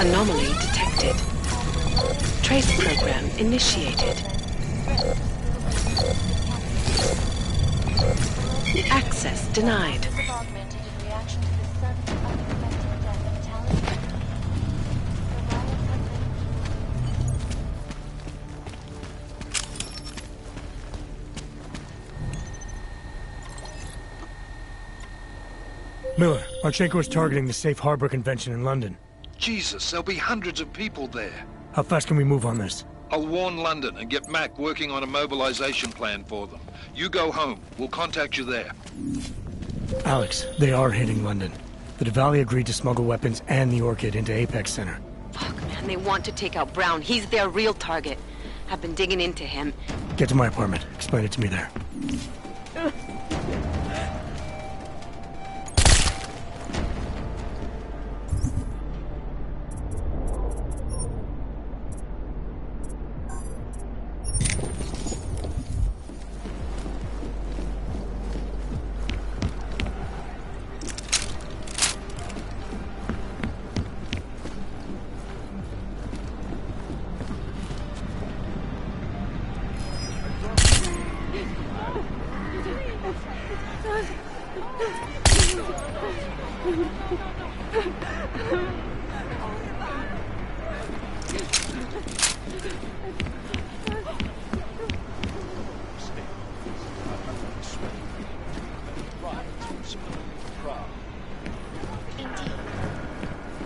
Anomaly detected. Trace program initiated. Access denied. Levels have augmented in reaction to the sudden, unexpected death of Talon. Survivors have been... Miller, Marchenko is targeting the Safe Harbor Convention in London. Jesus, there'll be hundreds of people there. How fast can we move on this? I'll warn London and get Mac working on a mobilization plan for them. You go home. We'll contact you there. Alex, they are hitting London. The Diwali agreed to smuggle weapons and the Orchid into Apex Center. Fuck, man, they want to take out Brown. He's their real target. I've been digging into him. Get to my apartment. Explain it to me there. Indeed.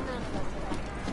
None of us are actors.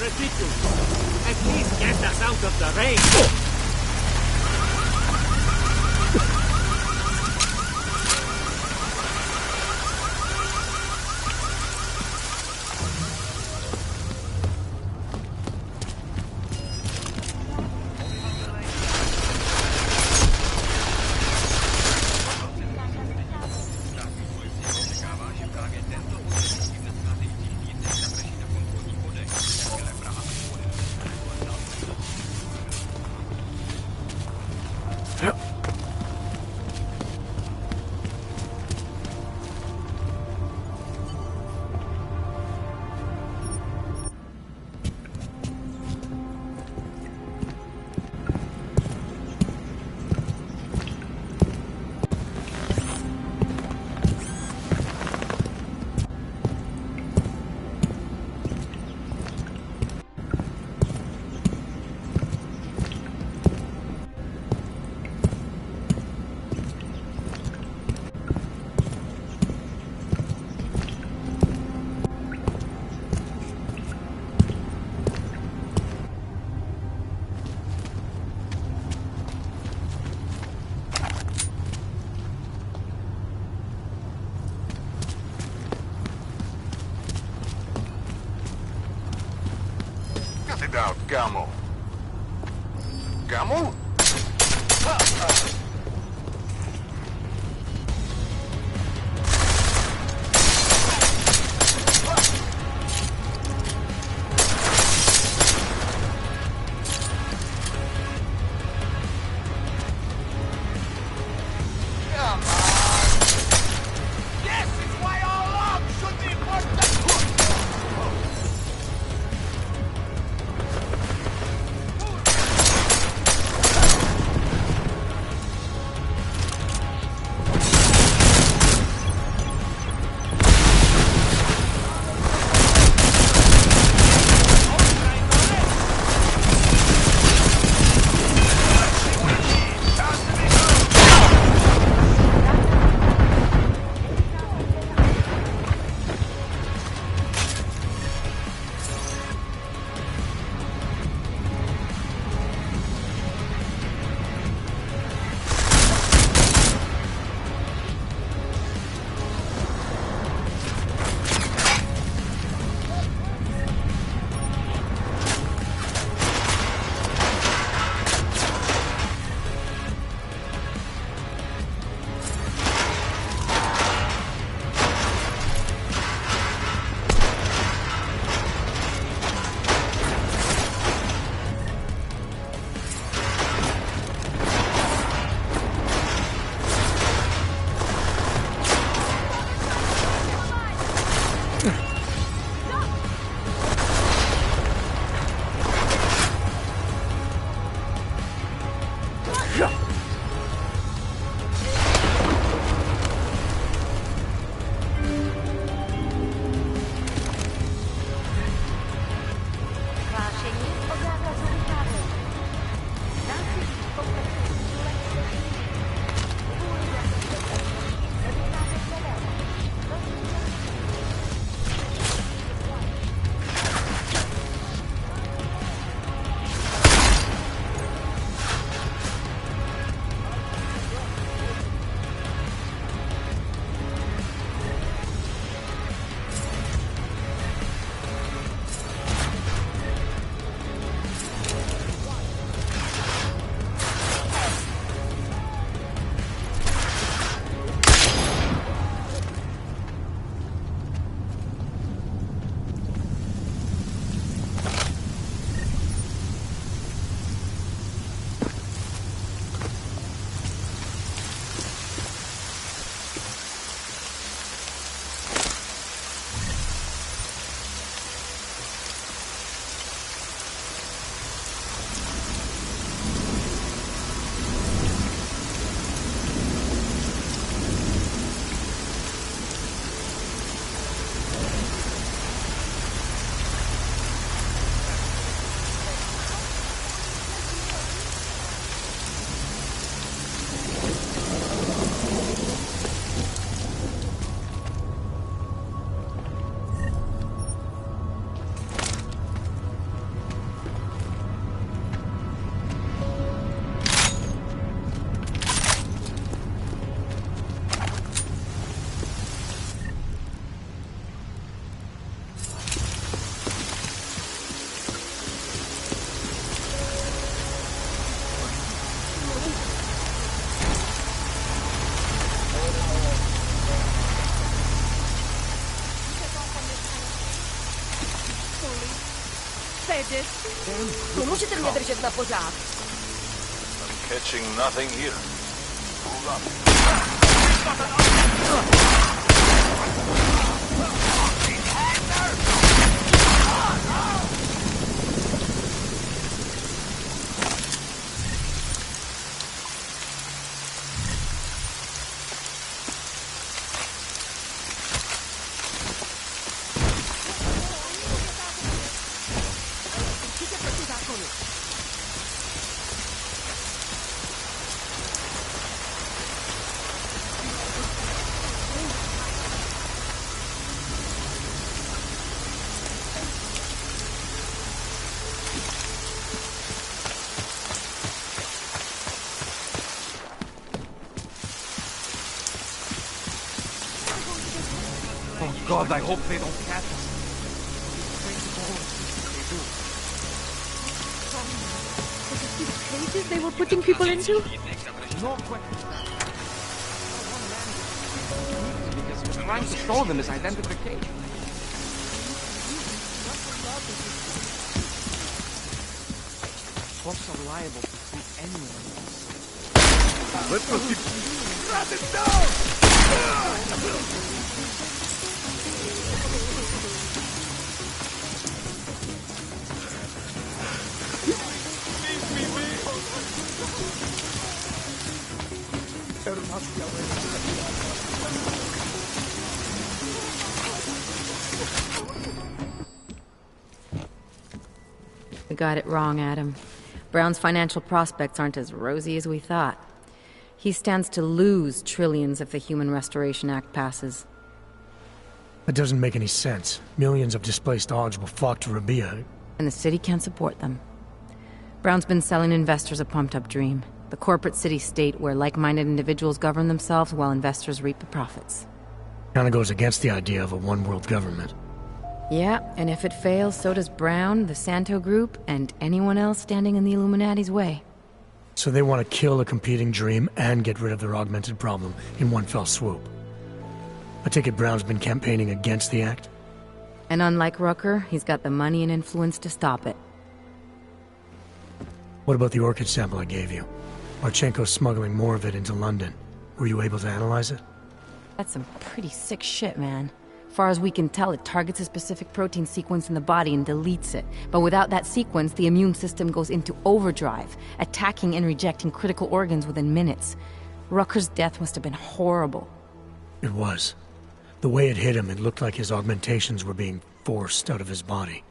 Ridiculous. At least get us out of the rain. Cut it out, Camel. Camel? sedět. To můžete mě držet na pořád. I'm catching nothing here. Move up. Oh God, I hope they don't catch us. Cages they were putting people into? No question. Because trying to stole them is identification. Folks are liable to see anyone else. Let's go keep... Drop it down! We got it wrong, Adam. Brown's financial prospects aren't as rosy as we thought. He stands to lose trillions if the Human Restoration Act passes. That doesn't make any sense. Millions of displaced Augs will flock to Rabia. And the city can't support them. Brown's been selling investors a pumped-up dream. The corporate city-state where like-minded individuals govern themselves while investors reap the profits. Kinda goes against the idea of a one-world government. Yeah, and if it fails, so does Brown, the Santo Group, and anyone else standing in the Illuminati's way. So they want to kill a competing dream and get rid of their augmented problem in one fell swoop. I take it Brown's been campaigning against the act? And unlike Rucker, he's got the money and influence to stop it. What about the orchid sample I gave you? Marchenko's smuggling more of it into London. Were you able to analyze it? That's some pretty sick shit, man. Far as we can tell, it targets a specific protein sequence in the body and deletes it. But without that sequence, the immune system goes into overdrive, attacking and rejecting critical organs within minutes. Rucker's death must have been horrible. It was. The way it hit him, it looked like his augmentations were being forced out of his body.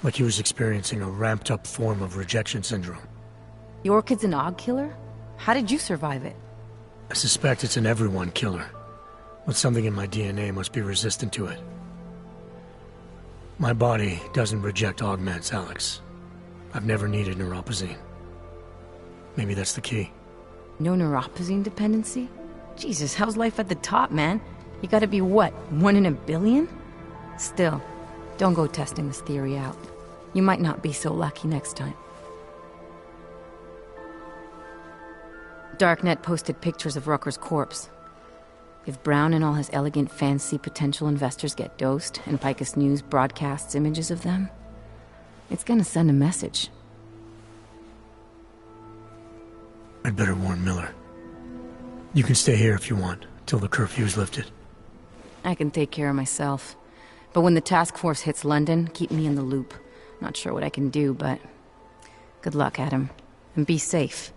Like he was experiencing a ramped-up form of rejection syndrome. The orchid's an Aug killer? How did you survive it? I suspect it's an everyone killer. But something in my DNA must be resistant to it. My body doesn't reject augments, Alex. I've never needed neuropozyne. Maybe that's the key. No neuropozyne dependency? Jesus, how's life at the top, man? You gotta be what, 1 in a billion? Still, don't go testing this theory out. You might not be so lucky next time. Darknet posted pictures of Rucker's corpse. If Brown and all his elegant, fancy potential investors get dosed, and Picus News broadcasts images of them, it's gonna send a message. I'd better warn Miller. You can stay here if you want, till the curfew's lifted. I can take care of myself. But when the task force hits London, keep me in the loop. Not sure what I can do, but... good luck, Adam. And be safe.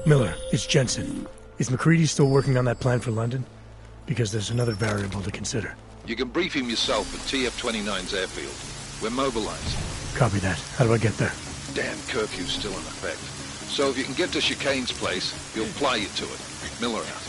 Miller, it's Jensen. Is McCready still working on that plan for London? Because there's another variable to consider. You can brief him yourself at TF-29's airfield. We're mobilized. Copy that. How do I get there? Damn curfew's still in effect. So if you can get to Chicane's place, he'll ply you to it. Miller out.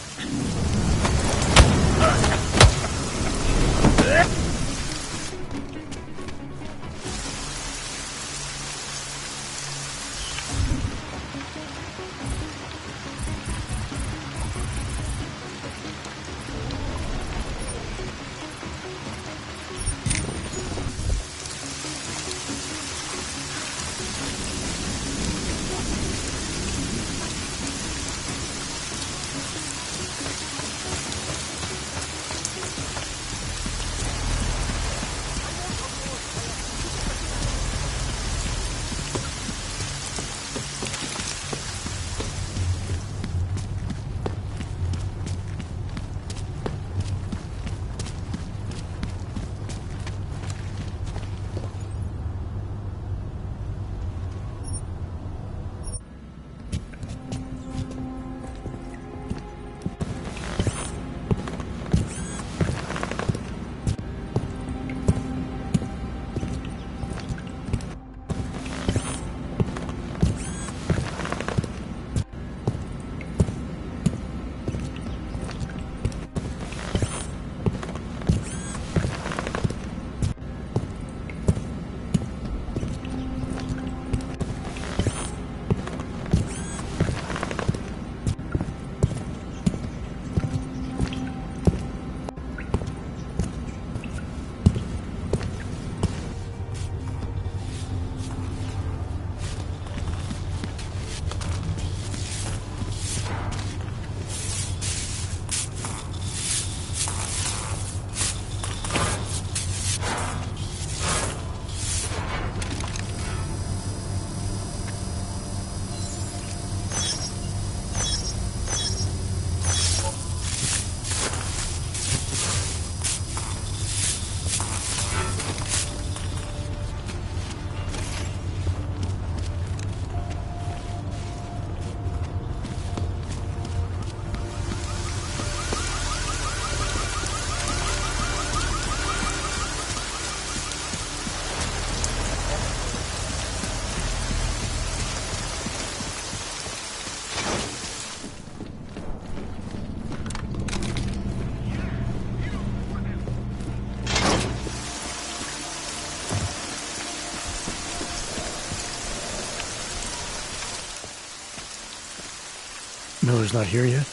Miller's not here yet?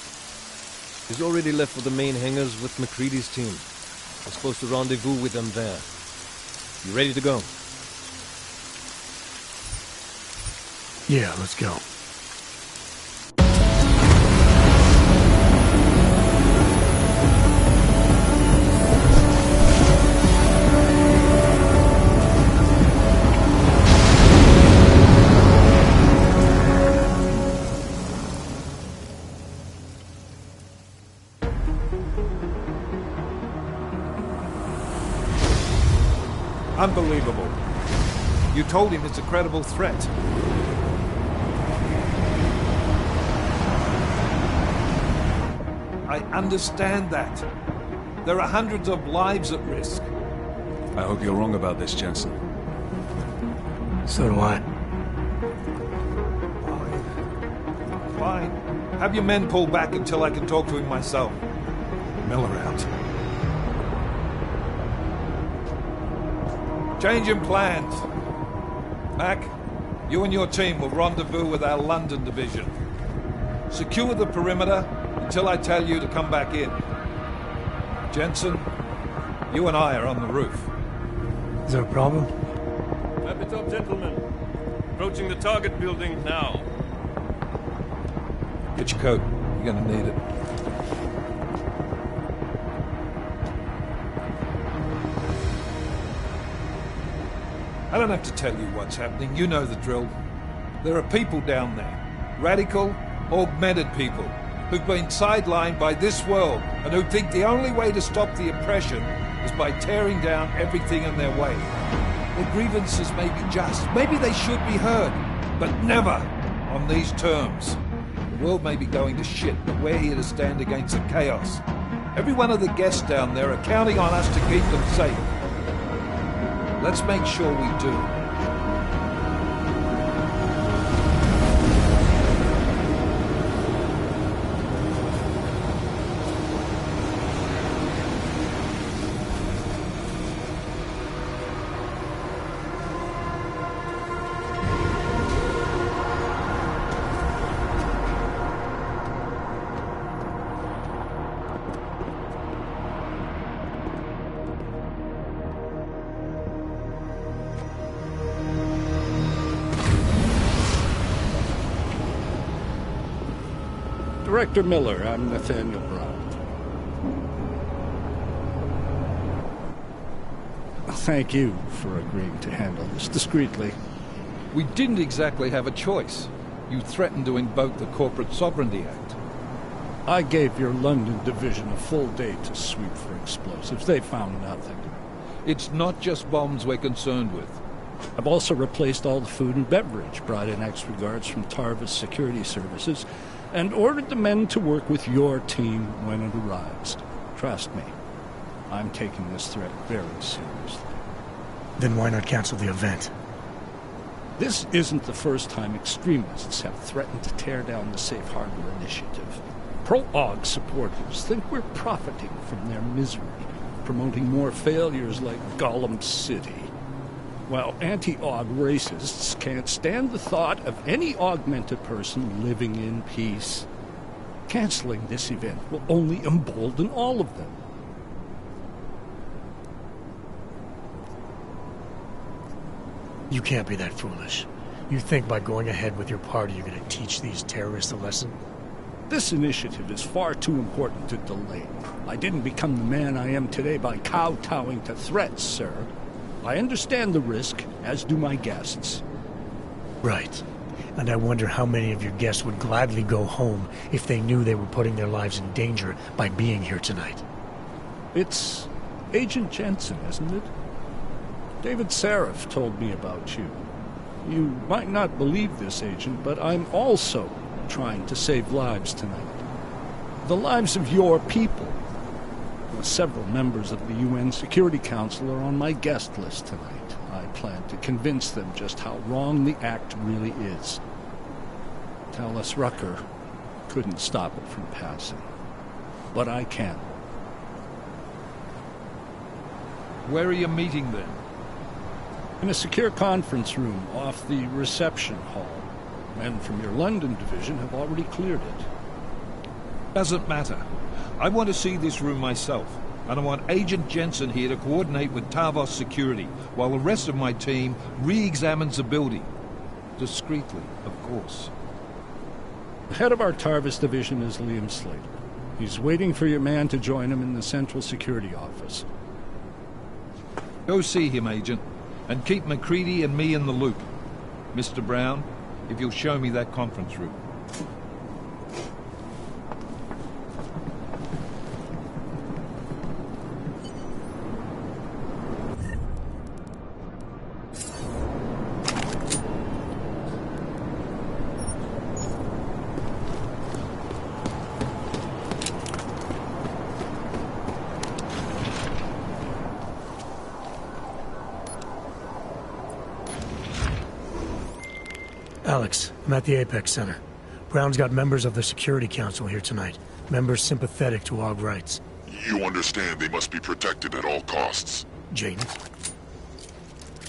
He's already left for the main hangars with McCready's team. We're supposed to rendezvous with them there. You ready to go? Yeah, let's go. Unbelievable. You told him it's a credible threat. I understand that. There are hundreds of lives at risk. I hope you're wrong about this, Jensen. So do I. Fine. Have your men pull back until I can talk to him myself. Miller out. Changing plans. Mac, you and your team will rendezvous with our London division. Secure the perimeter until I tell you to come back in. Jensen, you and I are on the roof. Is there a problem? Wrap it up, gentlemen. Approaching the target building now. Get your coat. You're gonna need it. I don't have to tell you what's happening. You know the drill. There are people down there. Radical, augmented people who've been sidelined by this world and who think the only way to stop the oppression is by tearing down everything in their way. Their grievances may be just. Maybe they should be heard. But never on these terms. The world may be going to shit, but we're here to stand against the chaos. Every one of the guests down there are counting on us to keep them safe. Let's make sure we do. Director Miller, I'm Nathaniel Brown. Thank you for agreeing to handle this discreetly. We didn't exactly have a choice. You threatened to invoke the Corporate Sovereignty Act. I gave your London division a full day to sweep for explosives. They found nothing. It's not just bombs we're concerned with. I've also replaced all the food and beverage, brought in extra guards from Tarvis Security Services, and ordered the men to work with your team when it arrives. Trust me, I'm taking this threat very seriously. Then why not cancel the event? This isn't the first time extremists have threatened to tear down the Safe Harbor Initiative. Pro-AUG supporters think we're profiting from their misery, promoting more failures like Gollum City. While anti-AUG racists can't stand the thought of any augmented person living in peace. Canceling this event will only embolden all of them. You can't be that foolish. You think by going ahead with your party you're going to teach these terrorists a lesson? This initiative is far too important to delay. I didn't become the man I am today by kowtowing to threats, sir. I understand the risk, as do my guests. Right. And I wonder how many of your guests would gladly go home if they knew they were putting their lives in danger by being here tonight. It's Agent Jensen, isn't it? David Seraph told me about you. You might not believe this, Agent, but I'm also trying to save lives tonight. The lives of your people. Several members of the UN Security Council are on my guest list tonight. I plan to convince them just how wrong the act really is. Tallis Rucker couldn't stop it from passing. But I can. Where are you meeting then? In a secure conference room off the reception hall. Men from your London division have already cleared it. Doesn't matter. I want to see this room myself, and I want Agent Jensen here to coordinate with Tarvos security, while the rest of my team re-examines the building. Discreetly, of course. The head of our Tarvis division is Liam Slater. He's waiting for your man to join him in the Central Security Office. Go see him, Agent, and keep MacReady and me in the loop. Mr. Brown, if you'll show me that conference room. Alex, I'm at the Apex Center. Brown's got members of the Security Council here tonight. Members sympathetic to AUG rights. You understand they must be protected at all costs. Jane?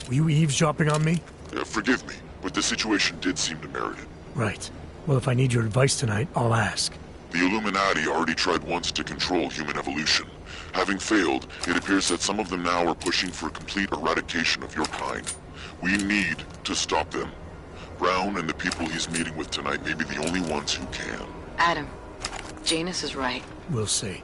Were you eavesdropping on me? Forgive me, but the situation did seem to merit it. Right. Well, if I need your advice tonight, I'll ask. The Illuminati already tried once to control human evolution. Having failed, it appears that some of them now are pushing for complete eradication of your kind. We need to stop them. Brown and the people he's meeting with tonight may be the only ones who can. Adam, Janus is right. We'll see.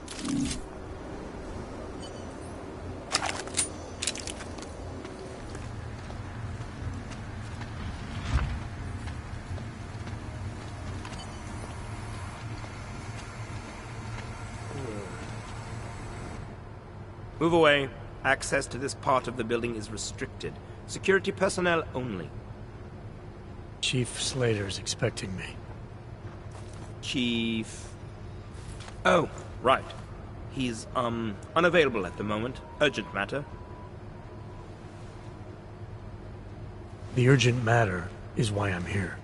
Move away. Access to this part of the building is restricted. Security personnel only. Chief Slater's expecting me. Chief... Oh, right. He's, unavailable at the moment. Urgent matter. The urgent matter is why I'm here.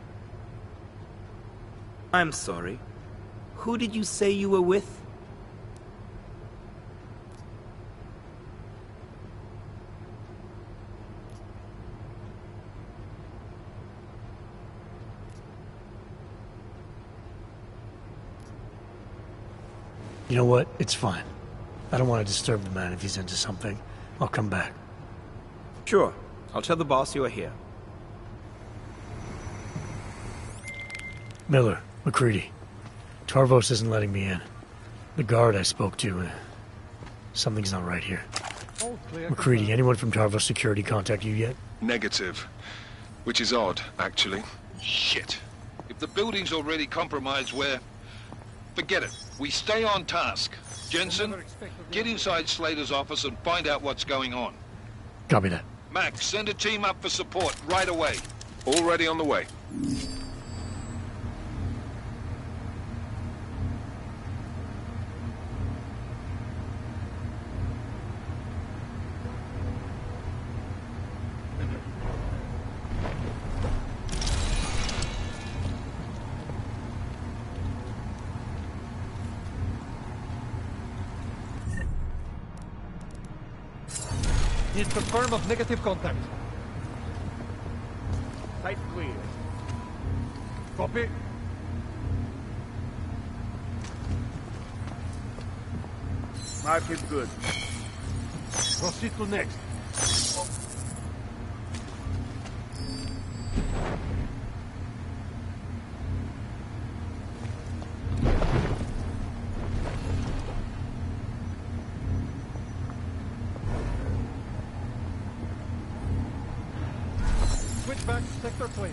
I'm sorry. Who did you say you were with? You know what? It's fine. I don't want to disturb the man if he's into something. I'll come back. Sure. I'll tell the boss you are here. Miller, MacReady. Tarvos isn't letting me in. The guard I spoke to, something's not right here. MacReady, anyone from Tarvos Security contact you yet? Negative. Which is odd, actually. Shit. If the building's already compromised, forget it. We stay on task. Jensen, get inside Slater's office and find out what's going on. Copy that. Mac, send a team up for support right away. Already on the way. Need confirm of negative contact. Site clear. Copy. Mark is good. Proceed to next. Switch back to sector plane.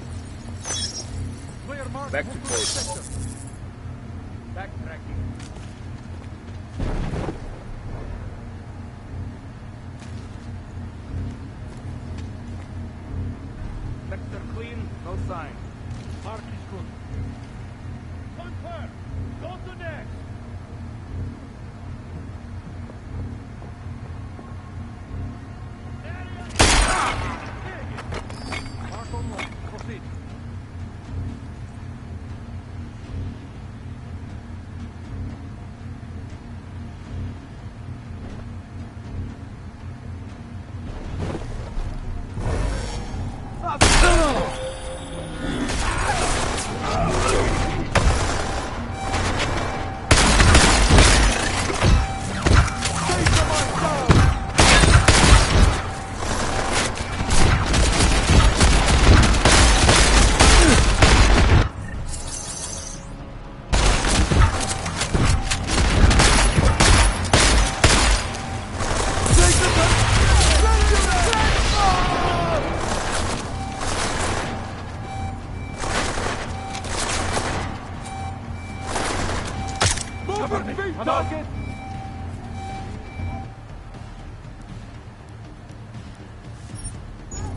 Clear mark. Back to post. Backtracking. Sector clean, no sign. Mark is good. Confirm. Go to next. Mark on one. Proceed.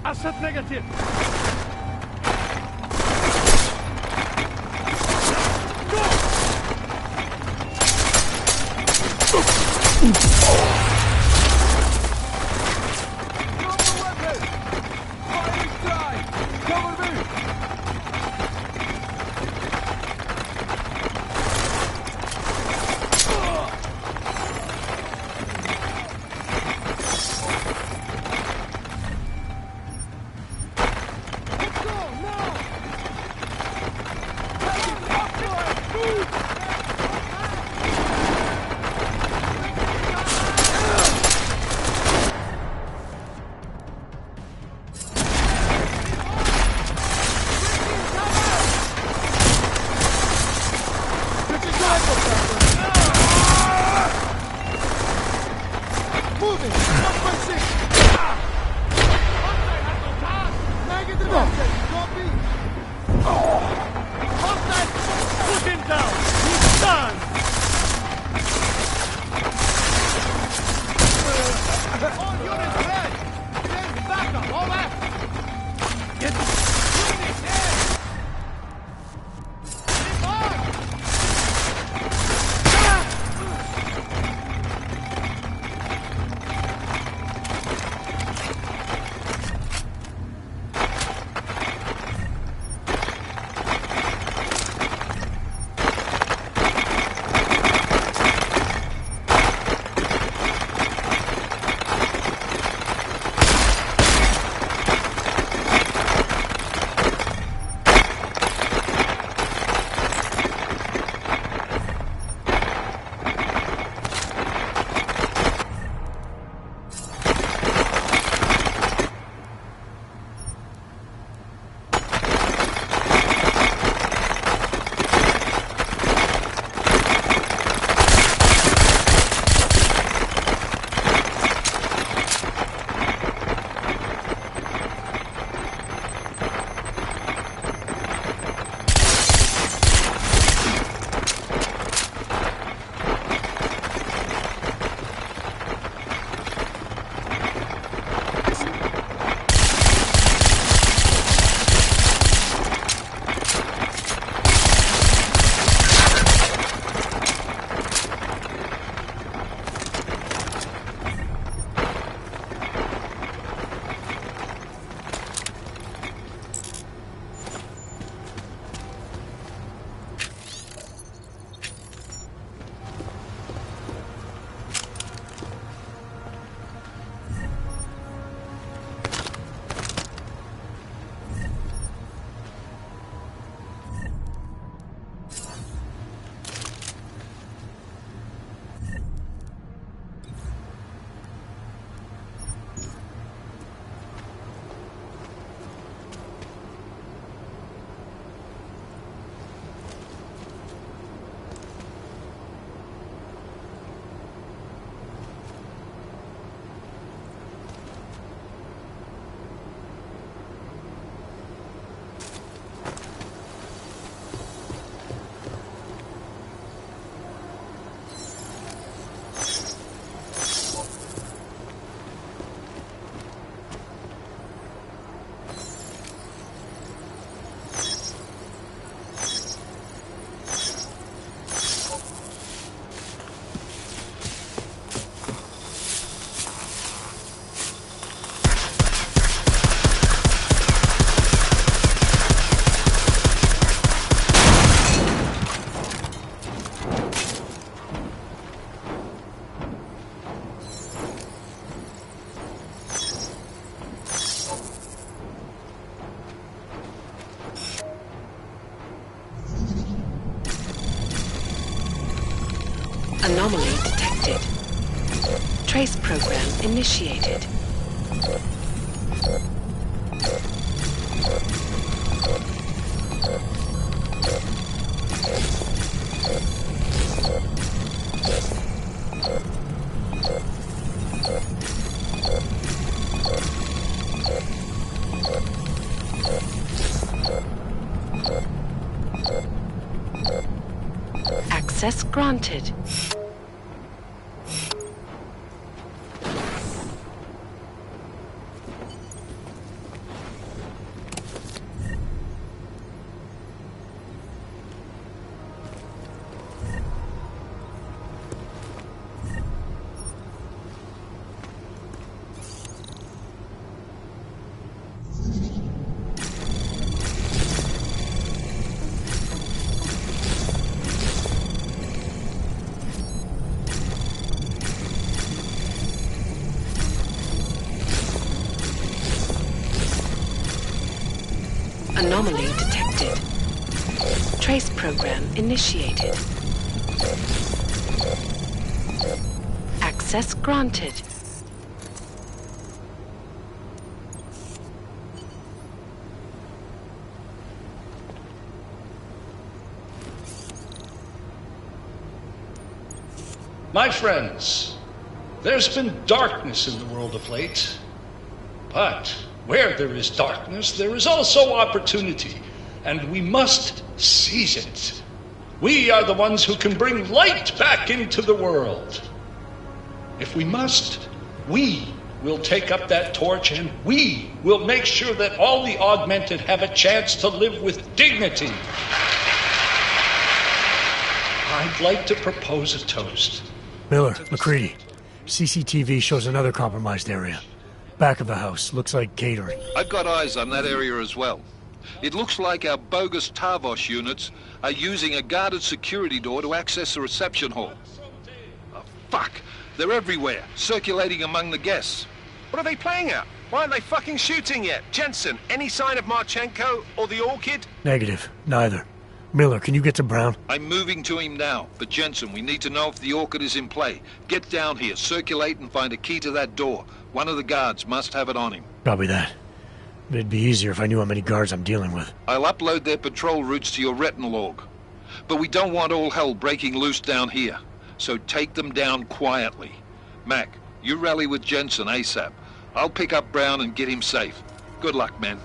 Asset negative. Anomaly detected. Trace program initiated. Access granted. Anomaly detected. Trace program initiated. Access granted. My friends, there's been darkness in the world of late. But where there is darkness, there is also opportunity, and we must seize it. We are the ones who can bring light back into the world. If we must, we will take up that torch, and we will make sure that all the augmented have a chance to live with dignity. I'd like to propose a toast. Miller, McCready. CCTV shows another compromised area. Back of the house. Looks like catering. I've got eyes on that area as well. It looks like our bogus Tarvos units are using a guarded security door to access the reception hall. Oh, fuck! They're everywhere, circulating among the guests. What are they playing at? Why aren't they fucking shooting yet? Jensen, any sign of Marchenko or the Orchid? Negative. Neither. Miller, can you get to Brown? I'm moving to him now. But Jensen, we need to know if the Orchid is in play. Get down here, circulate and find a key to that door. One of the guards must have it on him. Copy that. But it'd be easier if I knew how many guards I'm dealing with. I'll upload their patrol routes to your retinal log. But we don't want all hell breaking loose down here. So take them down quietly. Mac, you rally with Jensen ASAP. I'll pick up Brown and get him safe. Good luck, man.